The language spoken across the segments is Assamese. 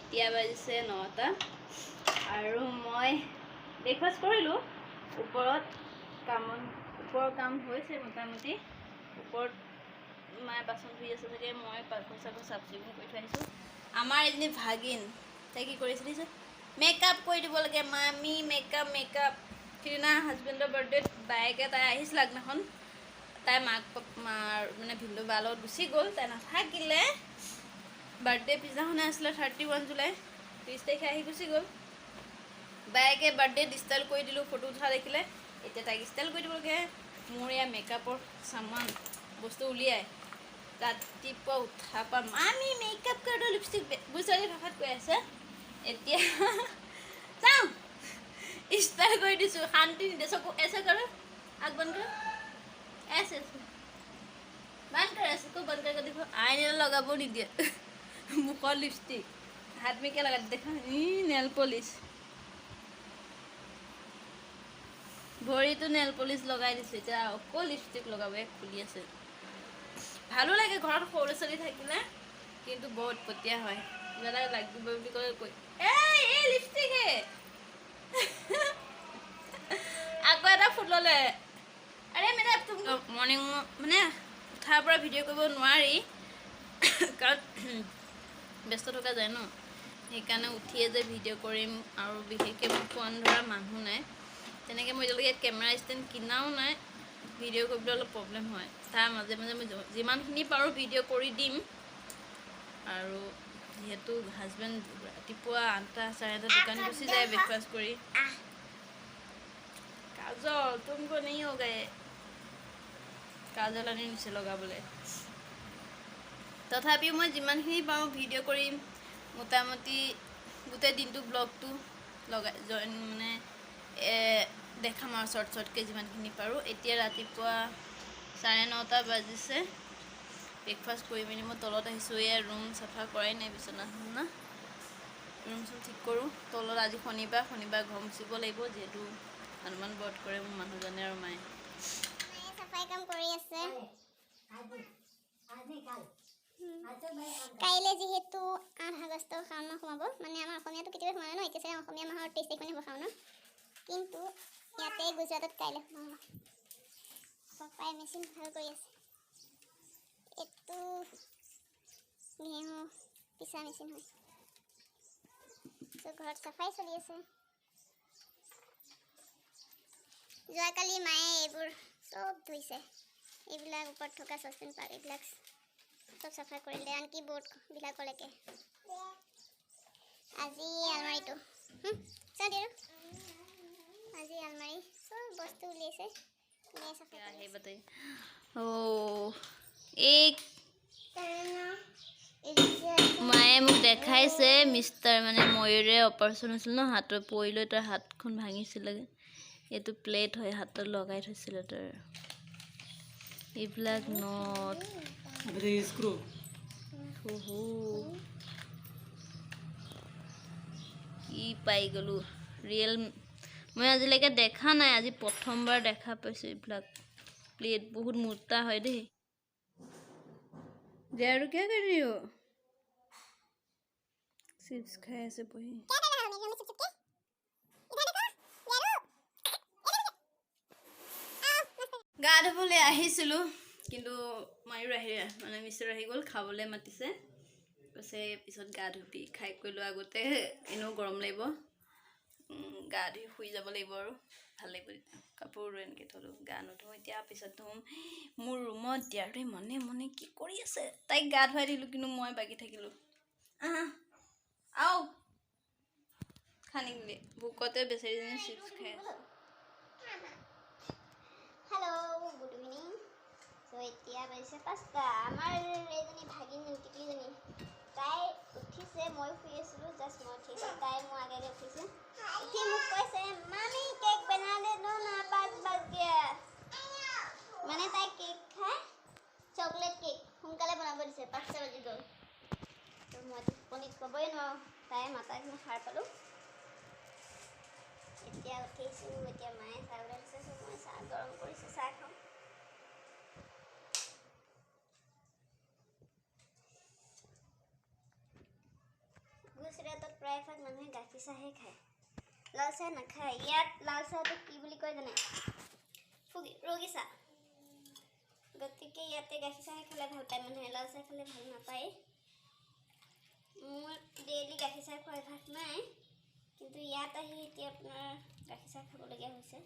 এতিয়া বাজিছে 9টা আৰু মই ব্ৰেকফাষ্ট কৰিলোঁ ওপৰৰ কাম হৈছে মোটামুটি ওপৰত মায়ে বাচন ধুই আছে চাগে মই পাকঘৰ চাকঘৰ চাফ চিকুণ কৰি থৈ আহিছোঁ আমাৰ এজনী ভাগিন তাই কি কৰিছে মেকআপ কৰি দিব লাগে মামি মেকআপ সিদিনা হাজবেণ্ডৰ বাৰ্থডেত বায়েকে তাই আহিছিল আগদিনাখন তাই মাৰ মানে ভিন্দু বাৰ লগত গুচি গ'ল তাই নাথাকিলে বাৰ্থডে পিছদিনাখনে আছিলে 31 জুলাই 30 তাৰিখে আহি গুচি গ'ল বায়েকে বাৰ্থডেত ষ্টাইল কৰি দিলোঁ ফটো উঠা দেখিলে এতিয়া তাইক ষ্টাইল কৰি দিব লাগে মোৰ এয়া মেকআপৰ সামান বস্তু উলিয়াই ৰাতিপুৱা উঠাৰ পৰা মামি মেকআপ কৰি দিওঁ লিপষ্টিক গুজৰাটী ভাষাত কৈ আছে এতিয়া চাওঁ ষ্টাইল কৰি দিছোঁ শান্তি নিদিয়ে চকু এছে কৰ আগ বন্ধ কৰ ऐसे बंद कर ऐसे को बंद करके देखो आईने लगाबो निदिए मुखर लिपस्टिक हाथ में क्या लगा देखा नेल पॉलिश भरी तो नेल पॉलिश लगाई दिছে এতিয়া অকল লিপস্টিক লগাব খুলি আছে ভালো লাগে ঘৰত সৰু চলি থাকিলে কিন্তু বহুত পতিয়া হয় জলা লাগিব বুলি কয় এই লিপস্টিক হে আকৌ এটা ফুল ললে अरे मेरा तुम मॉर्निंग मैंने उठार पर भिडिओ करब নোৱাৰি কাৰণ ব্যস্ত থকা যায় ন সেইকাৰণে উঠিয়ে যে ভিডিঅ' কৰিম আৰু বিশেষকৈ ফোন ধৰা মানুহ নাই তেনেকৈ মই এতিয়ালৈকে কেমেৰা ষ্টেণ্ড কিনাও নাই ভিডিঅ' কৰিবলৈ অলপ প্ৰব্লেম হয় তাৰ মাজে মাজে মই যিমানখিনি পাৰোঁ ভিডিঅ' কৰি দিম আৰু যেহেতু হাজবেণ্ড ৰাতিপুৱা 8টা 8:30 দোকান গুচি যায় ব্ৰেকফাষ্ট কৰি काजल तुमको नहीं हो गए काजल आनी निचे लगाबले तथापि मैं जिमानखिनि पाऊँ भिडिओ करिम मोटामुटी गोटे दिनटो ब्लगटो लगा जॉइन माने देखाम और शॉर्ट के जिमानखिनि पारों एतिया रातिपुआ 9:30 बाजिसे ब्रेकफास्ट करि मिनि मैं तलत आहिছোঁ या रूम साफा कराई নাই बिछनाखन ना रूम सब ठीक करूँ तलत आज शनिबार घर मुचिब লাগিব जेहेतु हनुमान बध करे मोर मानुजने और माए सफाई काम करि আছে কাইলে যেহেতু 8 আগষ্ট শাওন মাহ সোমাব মানে আমাৰ অসমীয়াটো কেতিয়াবা সোমায় ন এতিয়া অসমীয়া মাহৰ 23 তাৰিখে হ'ব শাওন কিন্তু ইয়াতে গুজৰাটত কাইলে সোমাব সফাই মেচিন ভাল কৰি আছে এটো ঘেঁহু পিছা মেচিন হয় তো ঘৰত সফাই চলি আছে যোৱাকালি মায়ে এইবোৰ সব ধুইছে এইবিলাক ওপৰত থকা সসপেন পাৰ এইবিলাক সব সাফা কৰিলে আনকি বোৰ্ড বিলাকলৈকে আজি আলমাৰিটো চাই আজি আলমাৰি সব বস্তু উলিয়াইছে কোনে সাফা কৰি बताइए ओ एक মায়ে মোক দেখাইছে মিস্টাৰ মানে ময়ূৰে অপাৰেশ্যন হৈছিল ন হাতৰ পৰিলৈ তাৰ হাতখন ভাঙিছিল এইটো প্লেট হয় হাতত লগাই থৈছিল তাৰ এইবিলাক নট স্ক্ৰু ওহো কি পাই গলো ৰিয়েল মই আজিলৈকে দেখা নাই আজি প্ৰথমবাৰ দেখা পাইছো এইবিলাক प्लेट बहुत मोटा है दे जारू क्या कर रही हो चिप्स खाए से बही গা ধুবলৈ আহিছিলোঁ কিন্তু মায়ুৰ আহিলে মানে মিষ্টাৰ আহি গ'ল খাবলৈ মাতিছে কৈছে পিছত গা ধুবি খাই কৰি লোৱা আগতে এনেও গৰম লাগিব গা ধুই শুই যাব লাগিব আৰু ভাল লাগিব কাপোৰ এনেকৈ থলোঁ গা নুধুওঁ এতিয়া পিছত ধুম মোৰ ৰুমত দিয়াৰে মনে মনে কি কৰি আছে তাইক গা ধুৱাই দিলোঁ কিন্তু মই বাগি থাকিলোঁ আও খানি দিলে ভোকতে বেচাৰীজনী চিপছ খাই আছে हेलो गुड इवनिंग सो এতিয়া বাজিছে 5টা আমাৰ এজনী ভাগিনী টিকলিজনী তাই উঠিছে মই শুই আছিলোঁ জাষ্ট মই উঠিছোঁ তাই মোৰ আগে উঠিছে উঠি মোক কৈছে মামি কেক বনা দে দो ना 5 बज गया মানে তাই কেক খায় চকলেট কেক সোনকালে বনাব দিছে 5টা বাজি গ'ল তো মই টোপনিত ক'বই নোৱাৰোঁ তাই মাতাখিনি সাৰ পালোঁ এতিয়া উঠিছোঁ এতিয়া মায়ে চাহ বনাই দিছে মই চাহ গৰম কৰিছোঁ চাহ খাওঁ গুজৰাটত প্ৰায়ভাগ মানুহে গাখীৰ চাহে খায়, লাল চাহ নাখায়। ইয়াত লাল চাহটো কি বুলি কয় জানে? ৰোগী চাহ। গতিকে ইয়াতে গাখীৰ চাহে খালে ভাল পায় মানুহে, লাল চাহ খালে ভাল নাপায়। মোৰ ডেইলি গাখীৰ চাহ খোৱাৰ অভ্যাস নাই, কিন্তু ইয়াত আহি এতিয়া আপোনাৰ গাখীৰ চাহ খাবলগীয়া হৈছে।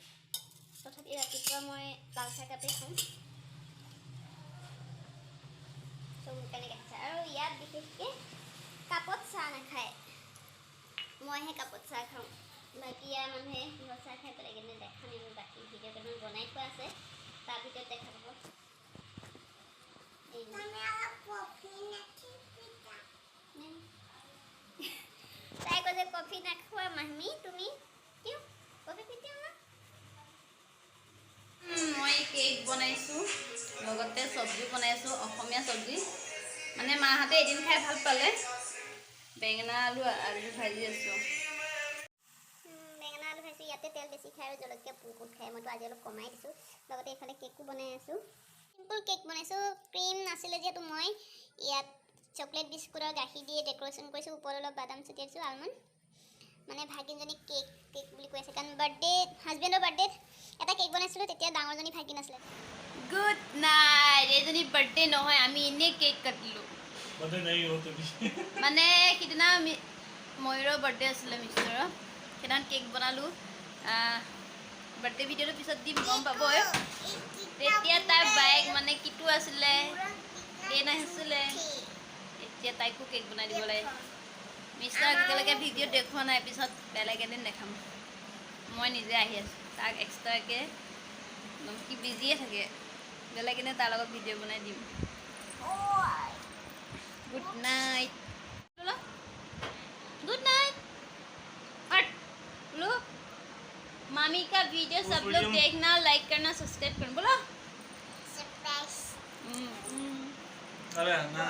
তথাপি ৰাতিপুৱা মই লাল চাহ কাপেই খাওঁ। ত' মোৰ কাৰণে গাখীৰ চাহ। আৰু ইয়াত বিশেষকৈ কাপত চাহ নাখায়, মইহে কাপত চাহ খাওঁ। বাকী ইয়াৰ মানুহে কিহৰ চাহ খাই পেলাই কিন্তু দেখা নাই। মোৰ বাকী ভিডিঅ' কেইটামান বনাই থোৱা আছে, তাৰ ভিতৰত দেখা পাব। তাই কৈছে কফি নাখোৱা মাহী তুমি, কিয় কফি পিতে না? মই কেক বনাইছোঁ, লগতে চব্জি বনাইছোঁ, অসমীয়া চব্জি। মানে মাহঁতে এদিন খাই ভাল পালে। বেঙেনা আলু ভাজি আছোঁ। বেঙেনা আলু ভাজিছোঁ। ইয়াতে তেল বেছি খায় আৰু জলকীয়া বহুত খায়। মইতো আজি অলপ কমাই দিছোঁ। লগতে এইফালে কেকো বনাই আছোঁ। চিম্পল কেক বনাইছোঁ। ক্ৰীম নাছিলে যিহেতু মই ইয়াত চকলেট বিস্কুট আৰু গাখীৰ দিয়ে ডেক'ৰেশ্যন কৰিছোঁ। ওপৰত অলপ বাদাম ছটিয়াইছোঁ, আলমণ্ড। মানে ভাগিনজনী কেক বুলি কৈ আছে, কাৰণ হাজবেণ্ডৰ বাৰ্থডেত এটা কেক বনাইছিলোঁ, তেতিয়া ডাঙৰজনী ভাগিন আছিলে। Good night. এইজনী বাৰ্থডে নহয়, আমি এনেই কেক কাটিলোঁ। মানে সিদিনা ময়ূৰৰ বাৰ্থডে আছিলে, মিষ্টাৰৰ। সেইদিনা কেক বনালোঁ। বাৰ্থডে ভিডিঅ'টো পিছত দিম, গম পাবই। তেতিয়া তাইৰ বায়েক মানে কিটো আছিলে, ট্ৰেইন আহিছিলে। এতিয়া তাইকো কেক বনাই দিব লাগে। মিষ্টাৰক এতিয়ালৈকে ভিডিঅ'ত দেখুওৱা নাই, পিছত বেলেগ এদিন দেখাম। মই নিজে আহি আছোঁ, তাক এক্সট্ৰাকৈ সি বিজিয়ে থাকে, বেলেগ এদিন তাৰ লগত ভিডিঅ' বনাই দিম। Good night. बोलो गुड नाइट। और बोलो मामी का वीडियो सब लोग देखना, लाइक करना, सब्सक्राइब करना। बोलो सरप्राइज। अरे ना